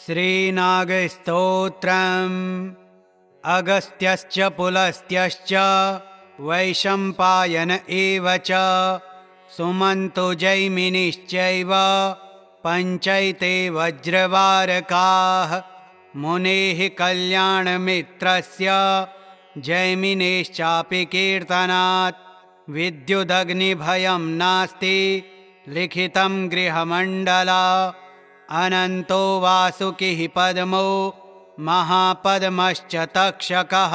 श्रीनागस्तोत्रम्। अगस्त्यश्च पुलस्त्यश्च वैशम्पायन एव च सुमन्तो जैमिनिश्चैव पञ्चैते वज्रवारकाः। मुनेः कल्याणमित्रस्य जैमिनेश्चापि कीर्तनात् विद्युदग्निभयं नास्ति लिखितं गृहमण्डला। अनन्तो वासुकिः पद्मो महापद्मश्च तक्षकः।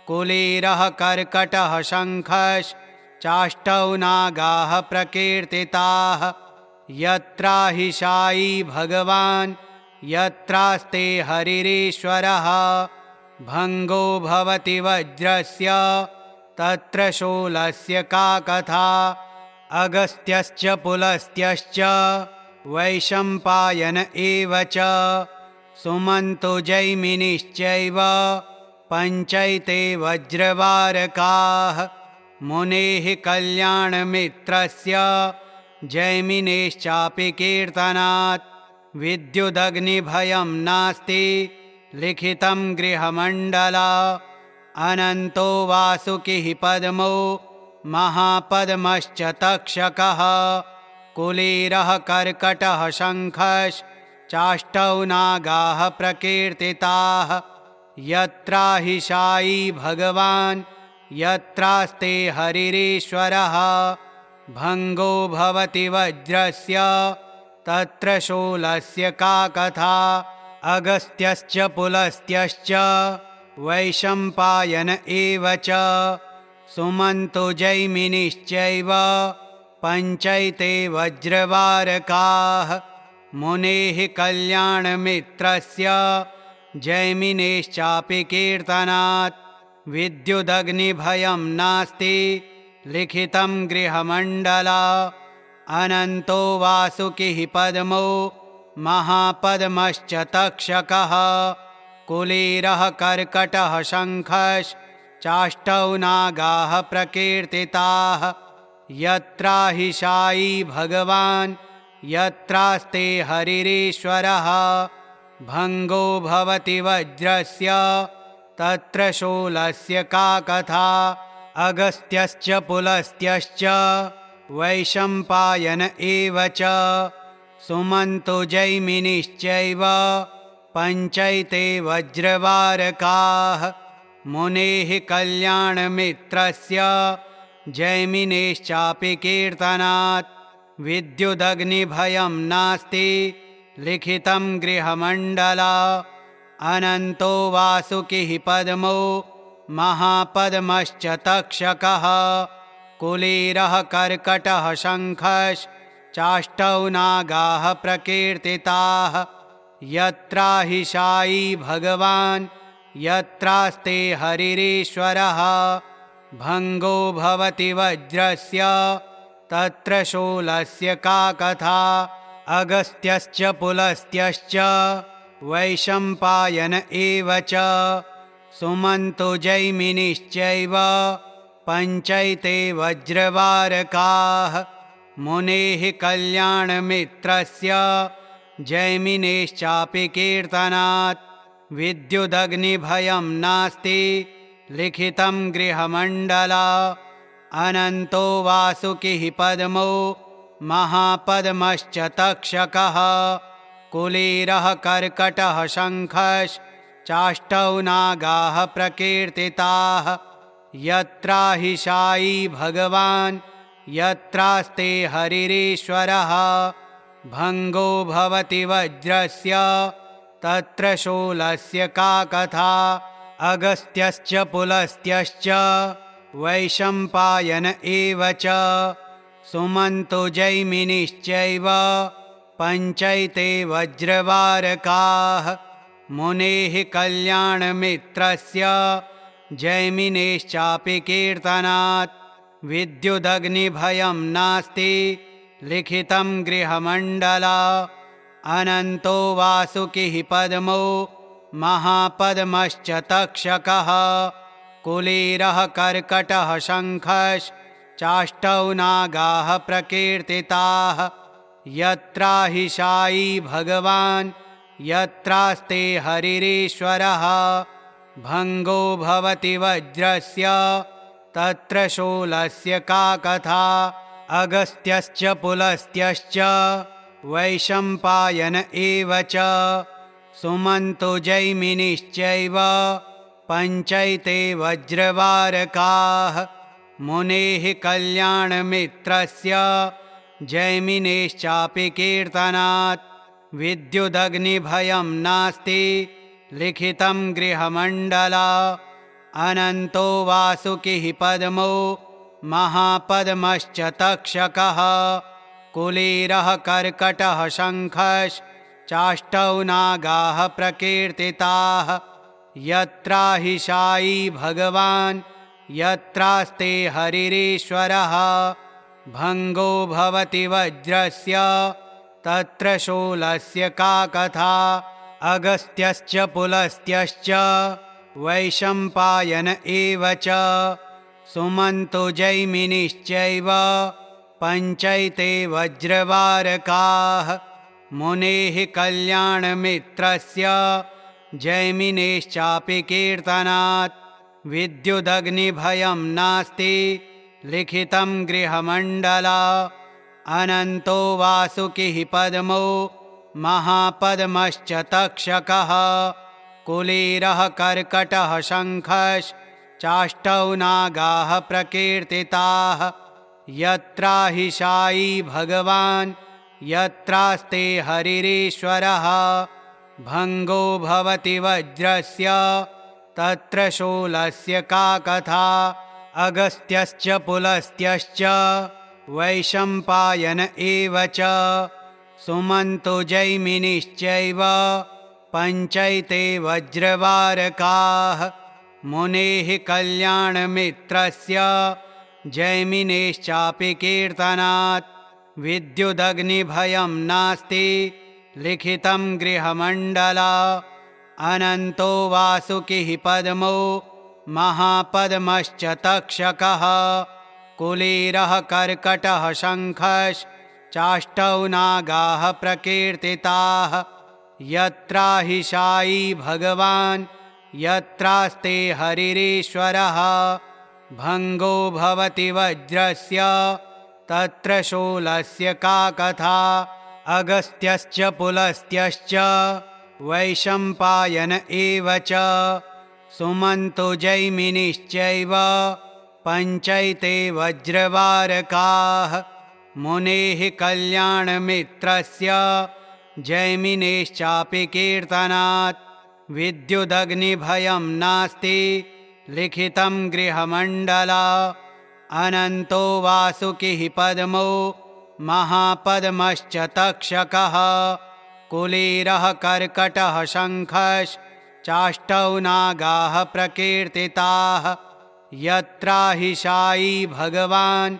कुलीरः कर्कटः शङ्खश्चाष्टौ नागाः प्रकीर्तिताः। यत्राहि शायी भगवान् यत्रास्ते हरिरीश्वरः। भङ्गो भवति वज्रस्य तत्र शूलस्य का कथा। अगस्त्यश्च पुलस्त्यश्च वैशम्पायन एव च सुमन्तो जैमिनिश्चैव पञ्चैते वज्रवारकाः। मुनेः कल्याणमित्रस्य जैमिनेश्चापि कीर्तनात् विद्युदग्निभयं नास्ति लिखितं गृहमण्डला। अनन्तो वासुकिः पद्मो महापद्मश्च तक्षकः। कुलीरः कर्कटः शङ्खश्चाष्टौ नागाः प्रकीर्तिताः। यत्राहि शायी भगवान् यत्रास्ते हरिरीश्वरः। भङ्गो भवति वज्रस्य तत्र शूलस्य का कथा। अगस्त्यश्च पुलस्त्यश्च वैशम्पायन एव च सुमन्तो जैमिनिश्चैव पञ्चैते वज्रवारकाः। मुनेः कल्याणमित्रस्य जैमिनेश्चापि कीर्तनात् विद्युदग्निभयं नास्ति लिखितं गृहमण्डला। अनन्तो वासुकिः पद्मो महापद्मश्च तक्षकः। कुलीरः कर्कटः शङ्खश्चाष्टौ नागाः प्रकीर्तिताः। यत्राहि शायी भगवान् यत्रास्ते हरिरीश्वरः। भङ्गो भवति वज्रस्य तत्र शूलस्य का कथा। अगस्त्यश्च पुलस्त्यश्च वैशम्पायन एव च सुमन्तो जैमिनिश्चैव पञ्चैते वज्रवारकाः। मुनेः कल्याणमित्रस्य जैमिनेश्चापि कीर्तनात् विद्युदग्निभयं नास्ति लिखितं गृहमण्डला। अनन्तो वासुकिः पद्मो महापद्मश्च तक्षकः। कुलीरः कर्कटः शङ्खश्चाष्टौ नागाः प्रकीर्तिताः। यत्राहि शायी भगवान् यत्रास्ते हरिरीश्वरः। भङ्गो भवति वज्रस्य तत्र शूलस्य का कथा। अगस्त्यश्च पुलस्त्यश्च वैशम्पायन एव च सुमन्तो जैमिनिश्चैव पञ्चैते वज्रवारकाः। मुनेः कल्याणमित्रस्य जैमिनेश्चापि कीर्तनात् विद्युदग्निभयं नास्ति लिखितं गृहमण्डला। अनन्तो वासुकिः पद्मो महापद्मश्च तक्षकः। कुलीरः कर्कटः शङ्खश्चाष्टौ नागाः प्रकीर्तिताः। यत्राहि शायी भगवान् यत्रास्ते हरिरीश्वरः। भङ्गो भवति वज्रस्य तत्र शूलस्य का कथा। अगस्त्यश्च पुलस्त्यश्च वैशम्पायन एव च सुमन्तो जैमिनिश्चैव पञ्चैते वज्रवारकाः। मुनेः कल्याणमित्रस्य जैमिनेश्चापि कीर्तनात् विद्युदग्निभयं नास्ति लिखितं गृहमण्डला। अनन्तो वासुकिः पद्मो महापद्मश्च तक्षकः। कुलीरः कर्कटः शङ्खश्चाष्टौ नागाः प्रकीर्तिताः। यत्राहि शायी भगवान् यत्रास्ते हरिरीश्वरः भङ्गो भवति वज्रस्य तत्र शूलस्य का कथा। अगस्त्यश्च पुलस्त्यश्च वैशम्पायन एव च सुमन्तो जैमिनिश्चैव पञ्चैते वज्रवारकाः। मुनेः कल्याणमित्रस्य जैमिनेश्चापि कीर्तनात् विद्युदग्निभयं नास्ति लिखितं गृहमण्डला। अनन्तो वासुकिः पद्मो महापद्मश्च तक्षकः कुलीरः कर्कटः शङ्खश्चाष्टौ नागाः प्रकीर्तिताः। यत्राहिशायी भगवान् यत्रास्ते हरिरीश्वरः भङ्गो भवति वज्रस्य तत्र शूलस्य का कथा। अगस्त्यश्च पुलस्त्यश्च वैशम्पायन एव च सुमन्तो जैमिनिश्चैव पञ्चैते वज्रवारकाः। मुनेः कल्याणमित्रस्य जैमिनेश्चापि कीर्तनात् विद्युदग्निभयं नास्ति लिखितं गृहमण्डला। अनन्तो वासुकिः पद्मो महापद्मश्च तक्षकः कुलीरः कर्कटः शङ्खश्चाष्टौ नागाः प्रकीर्तिताः। यत्राहिशायी भगवान् यत्रास्ते हरिरीश्वरः भङ्गो भवति वज्रस्य तत्र शूलस्य का कथा। अगस्त्यश्च पुलस्त्यश्च वैशम्पायन एव च सुमन्तो जैमिनिश्चैव पञ्चैते वज्रवारकाः। मुनेः कल्याणमित्रस्य जैमिनेश्चापि कीर्तनात् विद्युदग्निभयं नास्ति लिखितं गृहमण्डला। अनन्तो वासुकिः पद्मो महापद्मश्च तक्षकः कुलीरः कर्कटः शङ्खश्चाष्टौ नागाः प्रकीर्तिताः। यत्राहिशायी भगवान् यत्रास्ते हरिरीश्वरः भङ्गो भवति वज्रस्य तत्र शूलस्य का कथा। अगस्त्यश्च पुलस्त्यश्च वैशम्पायन एव च सुमन्तो जैमिनिश्चैव पञ्चैते वज्रवारकाः। मुनेः कल्याणमित्रस्य जैमिनेश्चापि कीर्तनात् विद्युदग्निभयं नास्ति लिखितं गृहमण्डला। अनन्तो वासुकिः पद्मो महापद्मश्च तक्षकः कुलीरः कर्कटः शङ्खश्चाष्टौ नागाः प्रकीर्तिताः। यत्राहिशायी भगवान्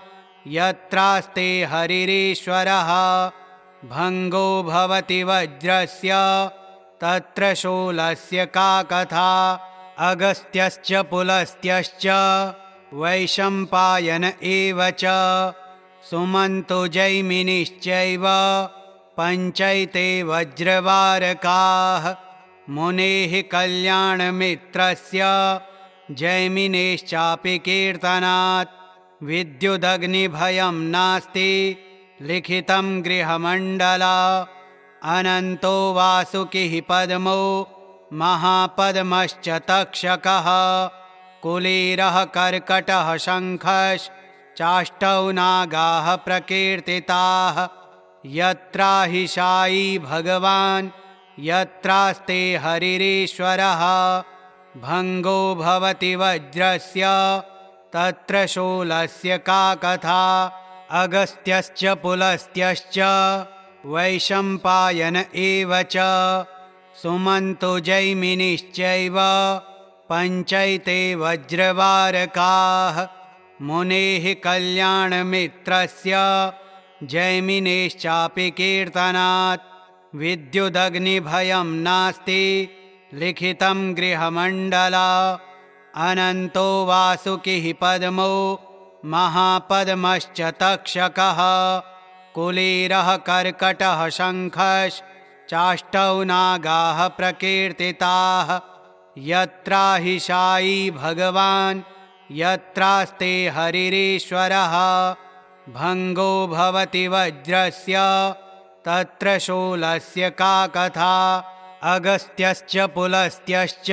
यत्रास्ते हरिरीश्वरः भङ्गो भवति वज्रस्य तत्र शूलस्य का कथा। अगस्त्यश्च पुलस्त्यश्च वैशम्पायन एव च सुमन्तो जैमिनिश्चैव पञ्चैते वज्रवारकाः। मुनेः कल्याणमित्रस्य जैमिनेश्चापि कीर्तनात् विद्युदग्निभयं नास्ति लिखितं गृहमण्डला। अनन्तो वासुकिः पद्मो महापद्मश्च तक्षकः कुलीरः कर्कटः शङ्खश्चाष्टौ नागाः प्रकीर्तिताः। यत्राहिशायी भगवान् यत्रास्ते हरिरीश्वरः भङ्गो भवति वज्रस्य तत्र शूलस्य का कथा। अगस्त्यश्च पुलस्त्यश्च वैशम्पायन एव च सुमन्तो जैमिनिश्चैव पञ्चैते वज्रवारकाः। मुनेः कल्याणमित्रस्य जैमिनेश्चापि कीर्तनात् विद्युदग्निभयं नास्ति लिखितं गृहमण्डला। अनन्तो वासुकिः पद्मो महापद्मश्च तक्षकः कुलीरः कर्कटः शङ्खश्चाष्टौ चाष्टौ नागाः प्रकीर्तिताः। यत्राहिशायी भगवान् यत्रास्ते हरिरीश्वरः। भङ्गो भवति वज्रस्य तत्र शूलस्य का कथा। अगस्त्यश्च पुलस्त्यश्च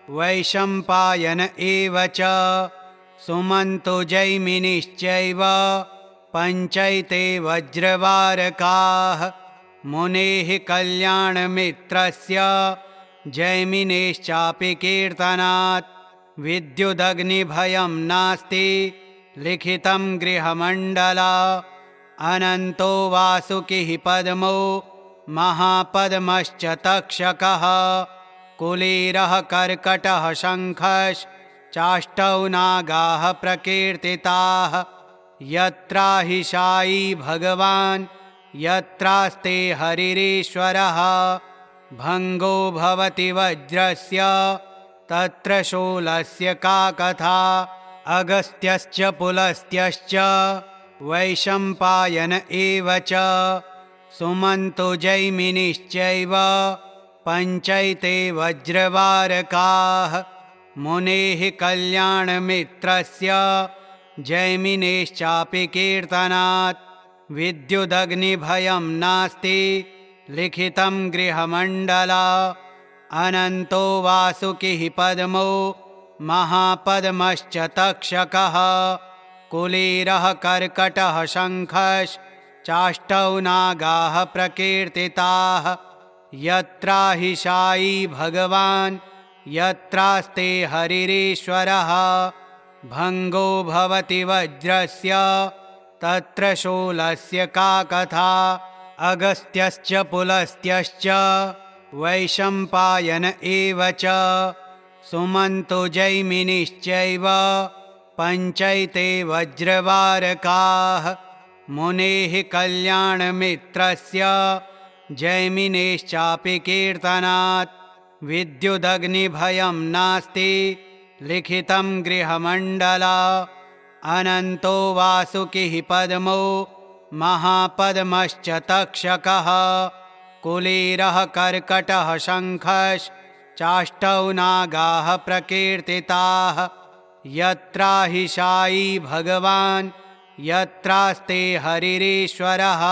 वैशम्पायन एव च सुमन्तो जैमिनिश्चैव पञ्चैते वज्रवारकाः। मुनेः कल्याणमित्रस्य जैमिनेश्चापि कीर्तनात् विद्युदग्निभयं नास्ति लिखितं गृहमण्डला। अनन्तो वासुकिः पद्मो महापद्मश्च तक्षकः। कुलीरः कर्कटः शङ्खश्चाष्टौ नागाः प्रकीर्तिताः। यत्राहिशायी भगवान् यत्रास्ते हरिरीश्वरः। भङ्गो भवति वज्रस्य तत्र शूलस्य का कथा। अगस्त्यश्च पुलस्त्यश्च वैशम्पायन एव च सुमन्तो जैमिनिश्चैव पञ्चैते वज्रवारकाः। मुनेः कल्याणमित्रस्य जैमिनेश्चापि कीर्तनात् विद्युदग्निभयं नास्ति लिखितं गृहमण्डला। अनन्तो वासुकिः पद्मो महापद्मश्च तक्षकः। कुलीरः कर्कटः शङ्खश्चाष्टौ नागाः प्रकीर्तिताः। यत्राहिशायी भगवान् यत्रास्ते हरिरीश्वरः। भङ्गो भवति वज्रस्य तत्र शूलस्य का कथा। अगस्त्यश्च पुलस्त्यश्च वैशम्पायन एव च सुमन्तो जैमिनिश्चैव पञ्चैते वज्रवारकाः। मुनेः कल्याणमित्रस्य जैमिनेश्चापि कीर्तनात् विद्युदग्निभयं नास्ति लिखितं गृहमण्डला। अनन्तो वासुकिः पद्मो महापद्मश्च तक्षकः। कुलीरः कर्कटः शङ्खश्चाष्टौ नागाः प्रकीर्तिताः। यत्राहिशायी भगवान् यत्रास्ते हरिरीश्वरः।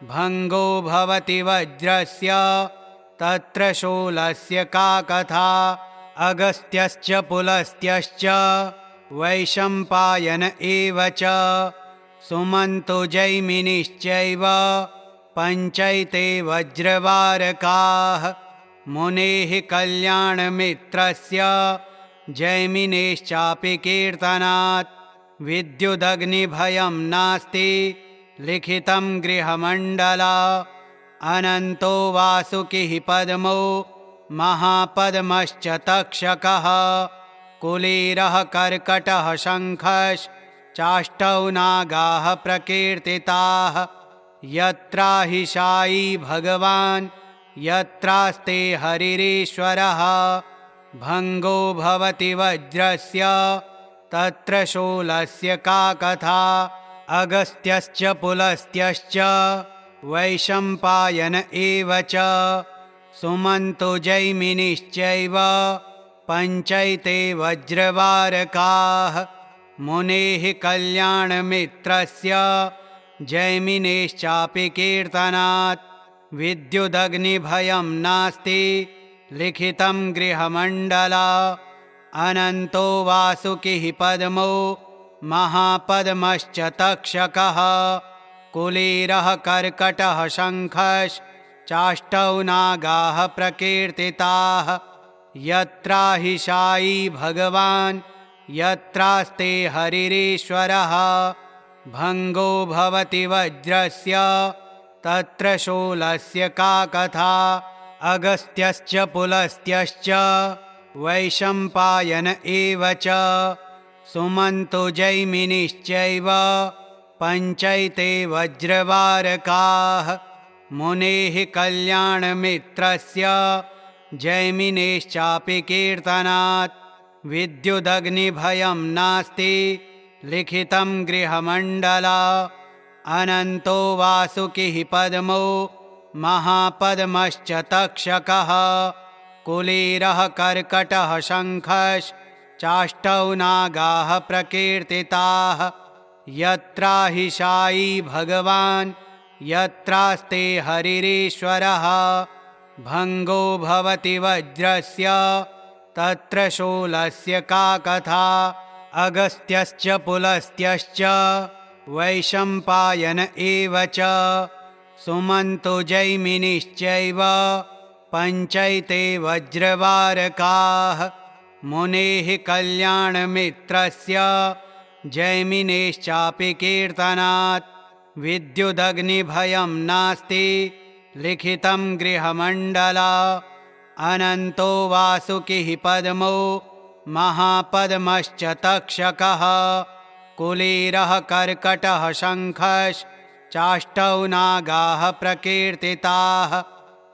भङ्गो भवति वज्रस्य तत्र शूलस्य का कथा। अगस्त्यश्च पुलस्त्यश्च वैशम्पायन एव च सुमन्तो जैमिनिश्चैव पञ्चैते वज्रवारकाः। मुनेः कल्याणमित्रस्य जैमिनेश्चापि कीर्तनात् विद्युदग्निभयं नास्ति लिखितं गृहमण्डला। अनन्तो वासुकिः पद्मो महापद्मश्च तक्षकः। कुलीरः कर्कटः शङ्खश्चाष्टौ नागाः प्रकीर्तिताः। यत्राहिशायी भगवान् यत्रास्ते हरिरीश्वरः। भङ्गो भवति वज्रस्य तत्र शूलस्य का कथा। अगस्त्यश्च पुलस्त्यश्च वैशम्पायन एव च सुमन्तो जैमिनिश्चैव पञ्चैते वज्रवारकाः। मुनेः कल्याणमित्रस्य जैमिनेश्चापि कीर्तनात् विद्युदग्निभयं नास्ति लिखितं गृहमण्डला। अनन्तो वासुकिः पद्मो महापद्मश्च तक्षकः। कुलीरः कर्कटः शङ्खश्चाष्टौ नागाः प्रकीर्तिताः। यत्राहिशायी भगवान् यत्रास्ते हरिरीश्वरः। भङ्गो भवति वज्रस्य तत्र शूलस्य का कथा। अगस्त्यश्च पुलस्त्यश्च वैशम्पायन एव च सुमन्तो जैमिनिश्चैव पञ्चैते वज्रवारकाः। मुनेः कल्याणमित्रस्य जैमिनेश्चापि कीर्तनात् विद्युदग्निभयं नास्ति लिखितं गृहमण्डला। अनन्तो वासुकिः पद्मो महापद्मश्च तक्षकः कुलीरः कर्कटः शङ्खश्चाष्टौ नागाः प्रकीर्तिताः। यत्राहिशायी भगवान् यत्रास्ते हरिरीश्वरः भङ्गो भवति वज्रस्य तत्र शूलस्य का कथा। अगस्त्यश्च पुलस्त्यश्च वैशम्पायन एव च सुमन्तो जैमिनिश्चैव पञ्चैते वज्रवारकाः। मुनेः कल्याणमित्रस्य जैमिनेश्चापि कीर्तनात् विद्युदग्निभयं नास्ति लिखितं गृहमण्डला। अनन्तो वासुकिः पद्मो महापद्मश्च तक्षकः कुलीरः कर्कटः शङ्खश्चाष्टौ नागाः प्रकीर्तिताः।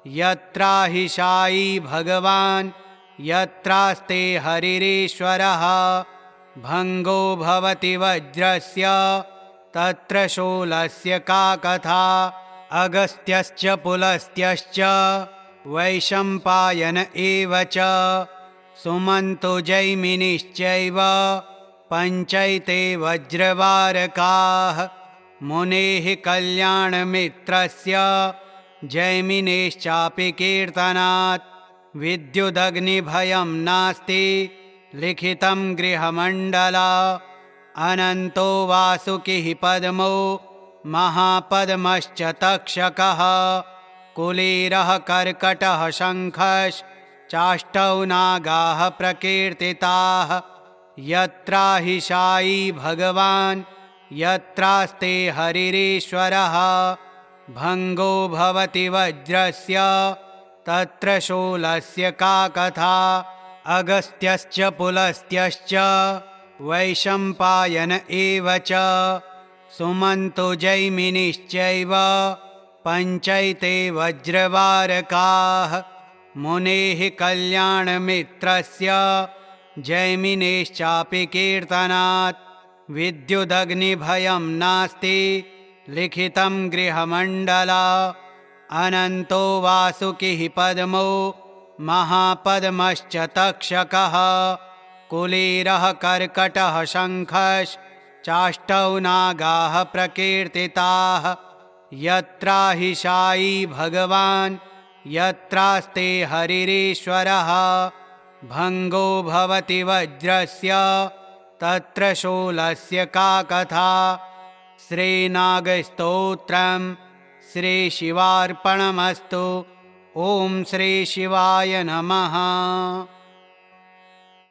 यत्राहिशायी भगवान् यत्रास्ते हरिरीश्वरः भङ्गो भवति वज्रस्य तत्र शूलस्य का कथा। अगस्त्यश्च पुलस्त्यश्च वैशम्पायन एव च सुमन्तो जैमिनिश्चैव पञ्चैते वज्रवारकाः। मुनेः कल्याणमित्रस्य जैमिनेश्चापि कीर्तनात् विद्युदग्निभयं नास्ति लिखितं गृहमण्डला। अनन्तो वासुकिः पद्मो महापद्मश्च तक्षकः कुलीरः कर्कटः शङ्खश्चाष्टौ नागाः प्रकीर्तिताः। यत्राहिशायी भगवान् यत्रास्ते हरिरीश्वरः भङ्गो भवति वज्रस्य तत्र शूलस्य का कथा। अगस्त्यश्च पुलस्त्यश्च वैशम्पायन एव च सुमन्तो जैमिनिश्चैव पञ्चैते वज्रवारकाः। मुनेः कल्याणमित्रस्य जैमिनेश्चापि कीर्तनात् विद्युदग्निभयं नास्ति लिखितं गृहमण्डला। अनन्तो वासुकिः पद्मो महापद्मश्च तक्षकः कुलीरः कर्कटः शङ्खश्चाष्टौ नागाः प्रकीर्तिताः। यत्राहिशायी भगवान् यत्रास्ते हरिरीश्वरः भङ्गो भवति वज्रस्य तत्र शूलस्य का कथा। श्रीनागस्तोत्रम् श्रीशिवार्पणमस्तु। ॐ श्रीशिवाय नमः।